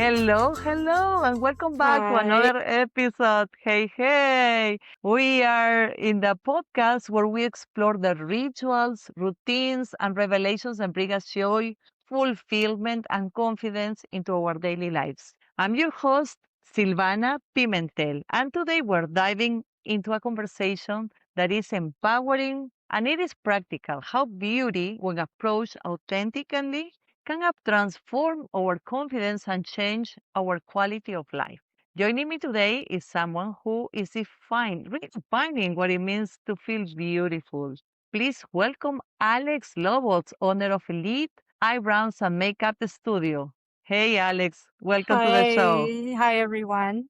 Hello, and welcome back to Hi. another episode. Hey. We are in the podcast where we explore the rituals, routines, and revelations that bring us joy, fulfillment, and confidence into our daily lives. I'm your host, Silvana Pimentel, and today we're diving into a conversation that is empowering and it is practical. How beauty, when approached authentically, can transform our confidence and change our quality of life. Joining me today is someone who is redefining what it means to feel beautiful. Please welcome Alex Lobos, owner of Elite Eyebrows and Makeup Studio. Hey, Alex, welcome to the show. Hi, everyone.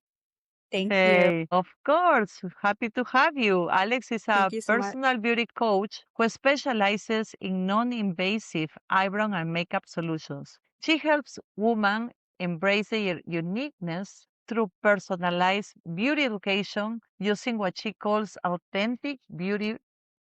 Thank you. Hey, of course. Happy to have you. Alex is a Thank you so much. personal beauty coach who specializes in non-invasive eyebrow and makeup solutions. She helps women embrace their uniqueness through personalized beauty education using what she calls authentic beauty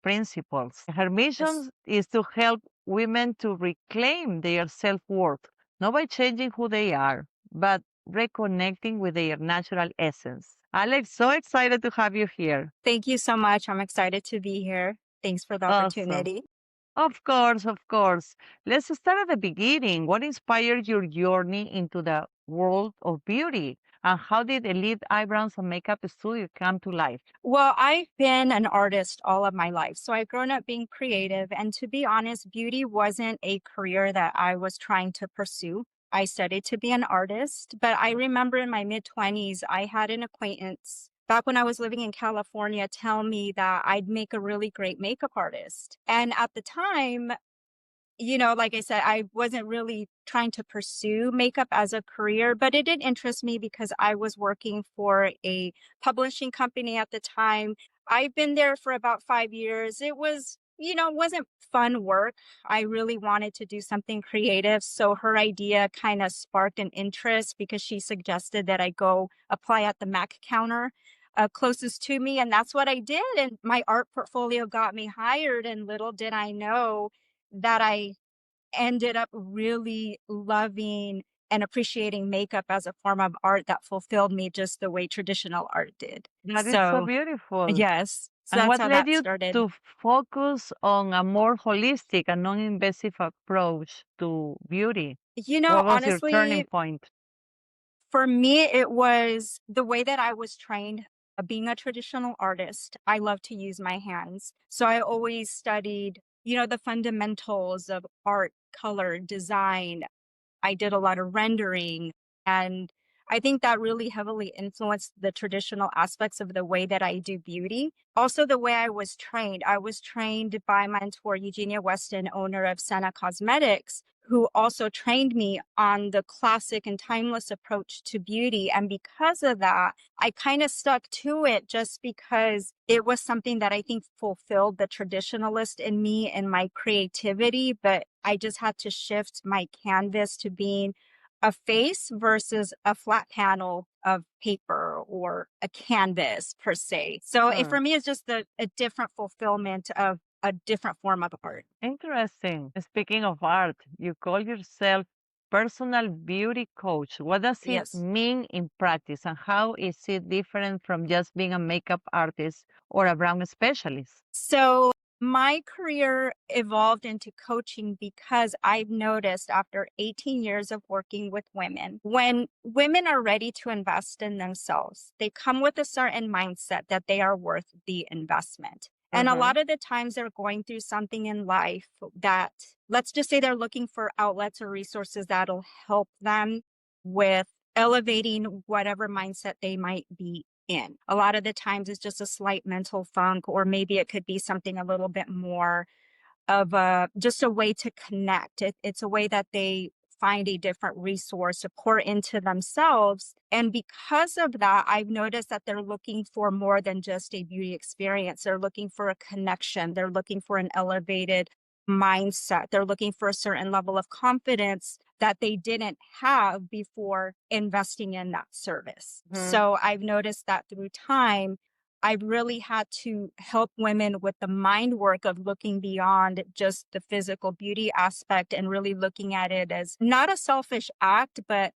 principles. Her Yes. mission is to help women to reclaim their self-worth, not by changing who they are, but reconnecting with their natural essence. Alex, so excited to have you here. Thank you so much. I'm excited to be here. Thanks for the Awesome. opportunity. Of course. Let's start at the beginning. What inspired your journey into the world of beauty? And how did Elite Eyebrows and Makeup Studio come to life? Well, I've been an artist all of my life. So I've grown up being creative. And to be honest, beauty wasn't a career that I was trying to pursue. I studied to be an artist, but I remember in my mid 20s, I had an acquaintance back when I was living in California tell me that I'd make a really great makeup artist. And at the time, like I said, I wasn't really trying to pursue makeup as a career, but it did interest me because I was working for a publishing company at the time. I've been there for about 5 years. It was, wasn't fun work. I really wanted to do something creative. So her idea kind of sparked an interest because she suggested that I go apply at the Mac counter closest to me. And that's what I did. And my art portfolio got me hired. And little did I know that I ended up really loving and appreciating makeup as a form of art that fulfilled me just the way traditional art did. That is so So, beautiful. yes, so And that's what how led that you started. to focus on a more holistic and non-invasive approach to beauty? What was your turning Honestly, point? for me, it was the way that I was trained. Being a traditional artist, I love to use my hands. So I always studied, the fundamentals of art, color, design. I did a lot of rendering. And I think that really heavily influenced the traditional aspects of the way that I do beauty. Also, the way I was trained. I was trained by my mentor, Eugenia Weston, owner of Senna Cosmetics, who also trained me on the classic and timeless approach to beauty. And because of that, I kind of stuck to it just because it was something that I think fulfilled the traditionalist in me and my creativity. But I just had to shift my canvas to being a face versus a flat panel of paper or a canvas per se. So Sure. for me, it's just a different fulfillment of a different form of art. Interesting. Speaking of art, you call yourself personal beauty coach. What does it Yes. mean in practice, and how is it different from just being a makeup artist or a brown specialist? So my career evolved into coaching because I've noticed after 18 years of working with women, when women are ready to invest in themselves, they come with a certain mindset that they are worth the investment. And a Mm-hmm. lot of the times they're going through something in life that, let's just say they're looking for outlets or resources that'll help them with elevating whatever mindset they might be in. A lot of the times it's just a slight mental funk, or maybe it could be something a little bit more of just a way to connect. It's a way that they find a different resource to pour into themselves. And because of that, I've noticed that they're looking for more than just a beauty experience. They're looking for a connection. They're looking for an elevated mindset. They're looking for a certain level of confidence that they didn't have before investing in that service. So I've noticed that through time, I've really had to help women with the mind work of looking beyond just the physical beauty aspect and really looking at it as not a selfish act, but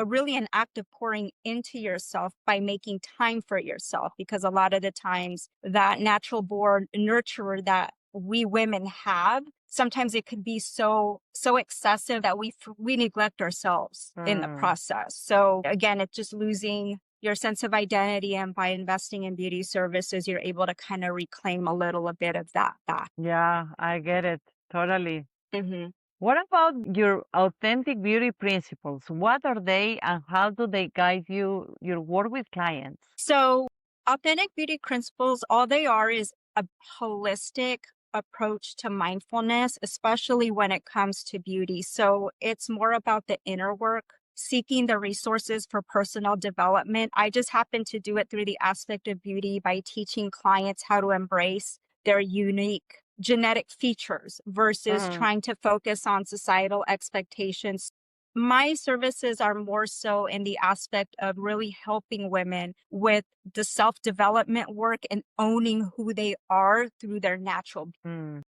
really an act of pouring into yourself by making time for yourself, because a lot of the times that natural born nurturer that we women have, sometimes it could be so excessive that we neglect ourselves in the Mm. process. So again, it's just losing your sense of identity, and by investing in beauty services, you're able to kind of reclaim a little bit of that back. Yeah, I get it. Totally. Mhm. What about your authentic beauty principles? What are they and how do they guide your work with clients? So, authentic beauty principles, all they are is a holistic approach to mindfulness, especially when it comes to beauty. So, it's more about the inner work, seeking the resources for personal development. I just happen to do it through the aspect of beauty by teaching clients how to embrace their unique genetic features versus Mm, trying to focus on societal expectations. My services are more so in the aspect of really helping women with the self development work and owning who they are through their natural.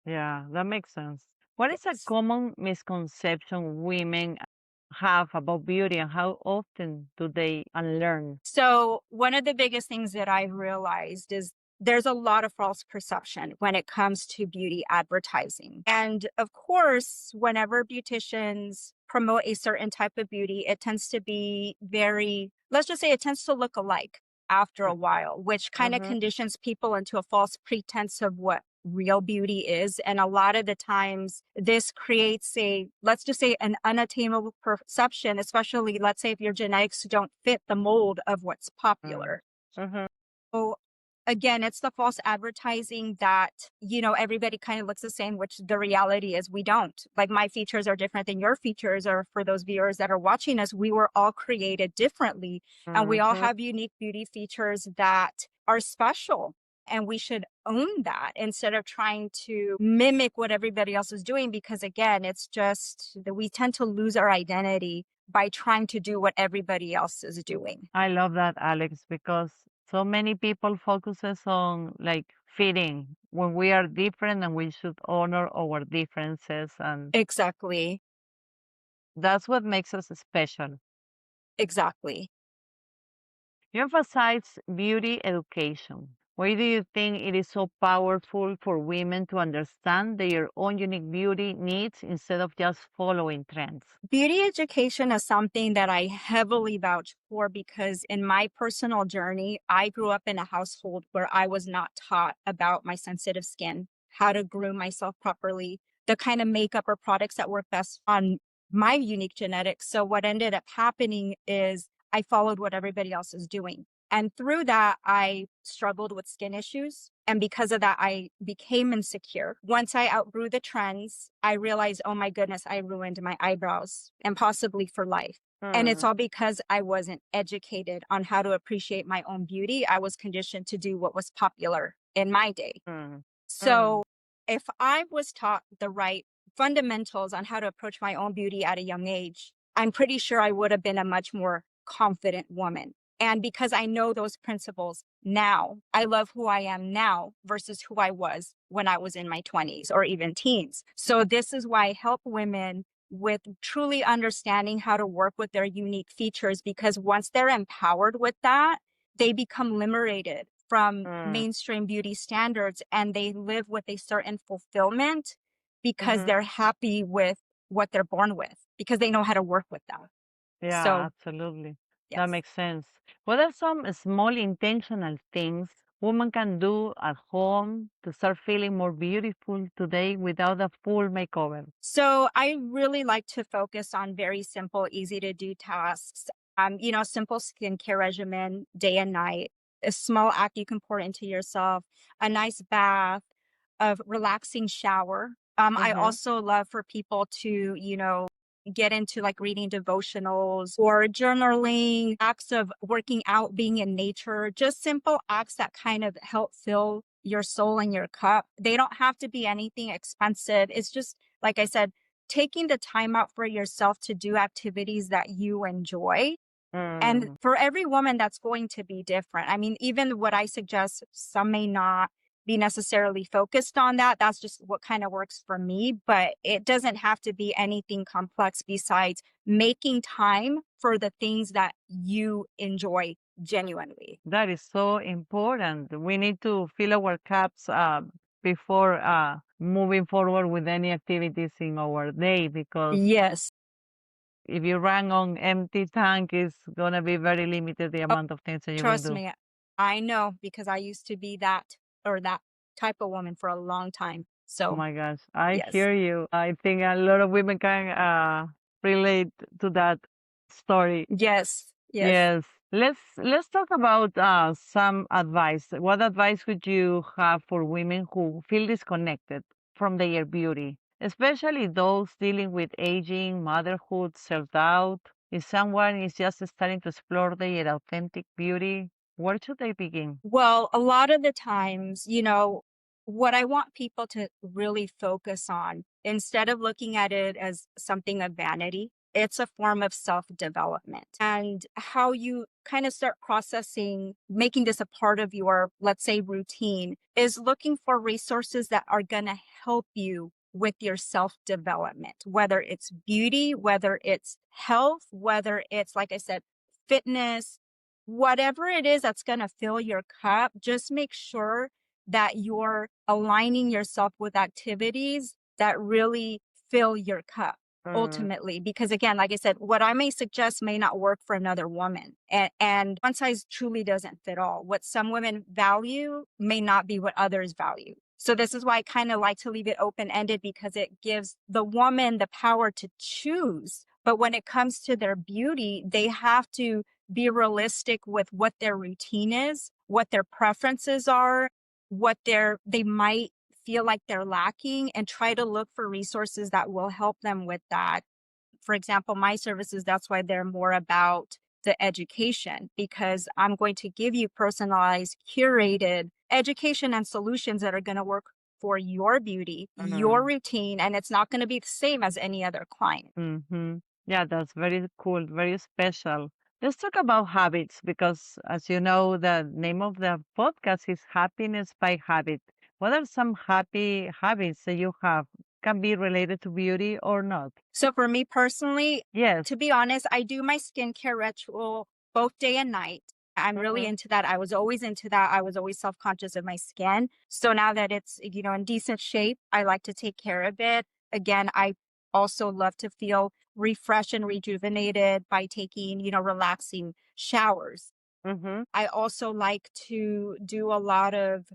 yeah, that makes sense. What is a Yes. common misconception women have about beauty and how often do they unlearn? So, one of the biggest things that I've realized is there's a lot of false perception when it comes to beauty advertising. And of course, whenever beauticians promote a certain type of beauty, it tends to be very, let's just say it tends to look alike after a while, which kind of Mm-hmm. conditions people into a false pretense of what real beauty is. And a lot of the times, this creates a, let's just say, an unattainable perception, especially, let's say, if your genetics don't fit the mold of what's popular. Mm-hmm. So again, it's the false advertising that, everybody kind of looks the same, which the reality is we don't. Like my features are different than your features, or for those viewers that are watching us, we were all created differently and we all Mm-hmm. have unique beauty features that are special. And we should own that instead of trying to mimic what everybody else is doing. Because again, it's just that we tend to lose our identity by trying to do what everybody else is doing. I love that, Alex, because so many people focuses on like fitting when we are different and we should honor our differences and Exactly. that's what makes us special. Exactly. You emphasize beauty education. Why do you think it is so powerful for women to understand their own unique beauty needs instead of just following trends? Beauty education is something that I heavily vouch for because in my personal journey, I grew up in a household where I was not taught about my sensitive skin, how to groom myself properly, the kind of makeup or products that work best on my unique genetics. So, what ended up happening is I followed what everybody else is doing. And through that, I struggled with skin issues. And because of that, I became insecure. Once I outgrew the trends, I realized, oh my goodness, I ruined my eyebrows and possibly for life. And it's Mm, all because I wasn't educated on how to appreciate my own beauty. I was conditioned to do what was popular in my day. mm, mm, So if I was taught the right fundamentals on how to approach my own beauty at a young age, I'm pretty sure I would have been a much more confident woman. And because I know those principles now, I love who I am now versus who I was when I was in my 20s or even teens. So this is why I help women with truly understanding how to work with their unique features, because once they're empowered with that, they become liberated from mm, mainstream beauty standards and they live with a certain fulfillment because mhm. they're happy with what they're born with, because they know how to work with that. Yeah, So, absolutely. That yes. makes sense. What are some small intentional things women can do at home to start feeling more beautiful today without a full makeover? So I really like to focus on very simple, easy to do tasks. Simple skincare regimen, day and night, a small act you can pour into yourself, a nice bath, a relaxing shower. I Mm-hmm. also love for people to, get into like reading devotionals or journaling, acts of working out, being in nature, just simple acts that kind of help fill your soul and your cup. They don't have to be anything expensive. It's just, like I said, taking the time out for yourself to do activities that you enjoy. And Mm, for every woman, that's going to be different. I mean, even what I suggest, some may not. be necessarily focused on that. That's just what kind of works for me, but it doesn't have to be anything complex besides making time for the things that you enjoy genuinely. That is so important. We need to fill our cups before moving forward with any activities in our day, because Yes. if you run on empty tank, it's gonna be very limited the Oh, amount of things that you will trust do. me. I know because I used to be that type of woman for a long time. Oh So, my gosh, I yes. hear you. I think a lot of women can relate to that story. Yes. Yes. Yes. Let's talk about some advice. What advice would you have for women who feel disconnected from their beauty, especially those dealing with aging, motherhood, self-doubt? If someone is just starting to explore their authentic beauty, where should they begin? Well, a lot of the times, what I want people to really focus on, instead of looking at it as something of vanity, it's a form of self development. And how you kind of start processing, making this a part of your, let's say, routine, is looking for resources that are going to help you with your self development, whether it's beauty, whether it's health, whether it's, like I said, fitness, whatever it is that's going to fill your cup, just make sure that you're aligning yourself with activities that really fill your cup Mm, ultimately. Because again, like I said, what I may suggest may not work for another woman. And one size truly doesn't fit all. What some women value may not be what others value. So this is why I kind of like to leave it open ended because it gives the woman the power to choose. But when it comes to their beauty, they have to be realistic with what their routine is, what their preferences are, they might feel like they're lacking, and try to look for resources that will help them with that. For example, my services, that's why they're more about the education, because I'm going to give you personalized, curated education and solutions that are going to work for your beauty, your mm, routine, and it's not going to be the same as any other client. mm-hmm. Yeah, that's very cool, very special. Let's talk about habits because, as you know, the name of the podcast is Happiness by Habit. What are some happy habits that you have? Can be related to beauty or not? So for me personally, Yes. to be honest, I do my skincare ritual both day and night. I'm really Mm-hmm. into that. I was always into that. I was always self-conscious of my skin. So now that it's, in decent shape, I like to take care of it. Again, I also love to feel refreshed and rejuvenated by taking, relaxing showers. Mm-hmm. I also like to do a lot of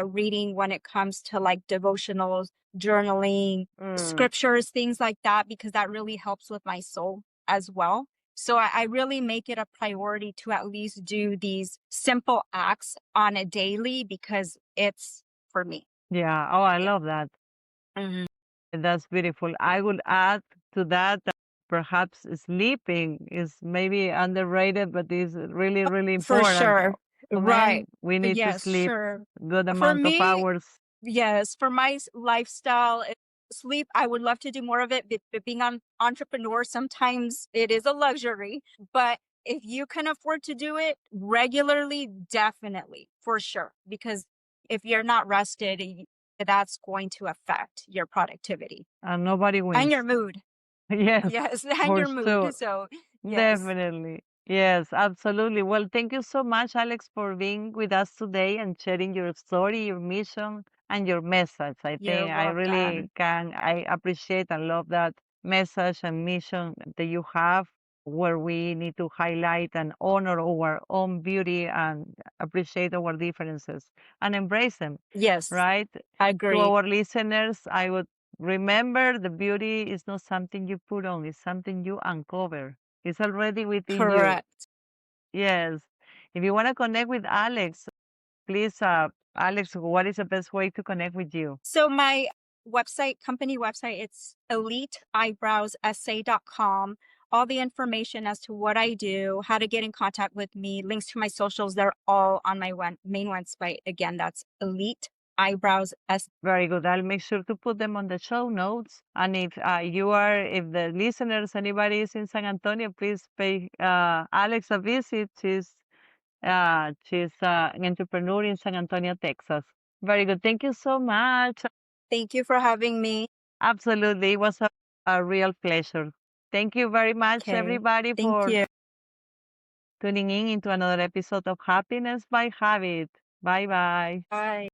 reading when it comes to like devotionals, journaling, Mm. scriptures, things like that, because that really helps with my soul as well. So I really make it a priority to at least do these simple acts on a daily because it's for me. Yeah. Oh, I Yeah. love that. Mhm. That's beautiful. I would add to that perhaps sleeping is maybe underrated, but is really, really For important. sure. Men, Right. we need to Yes, sleep sure. good For amount of me, hours. yes, for my lifestyle, sleep, I would love to do more of it, but being an entrepreneur, sometimes it is a luxury. But if you can afford to do it regularly, definitely, for sure. Because if you're not rested, that's going to affect your productivity And nobody and wins. your mood. Yes, Yes, and for your mood. sure. So, yes, Definitely. Yes, absolutely. Well, thank you so much, Alex, for being with us today and sharing your story, your mission, and your message. I you're think I really welcome. I appreciate and love that message and mission that you have, where we need to highlight and honor our own beauty and appreciate our differences and embrace them, Yes, right? I To agree. our listeners, I would remember the beauty is not something you put on, it's something you uncover. It's already within you. Correct. Yes. If you want to connect with Alex, please, Alex, what is the best way to connect with you? So my company website, it's eliteeyebrowsessay.com. All the information as to what I do, how to get in contact with me, links to my socials, they're all on my main website. Again, that's Elite Eyebrows S. Very good. I'll make sure to put them on the show notes. And if the listeners, anybody is in San Antonio, please pay Alex a visit. She's an entrepreneur in San Antonio, Texas. Very good. Thank you so much. Thank you for having me. Absolutely. It was a real pleasure. Thank you very much, Okay. everybody, Thank for you. tuning in into another episode of Happiness by Habit. Bye bye. Bye.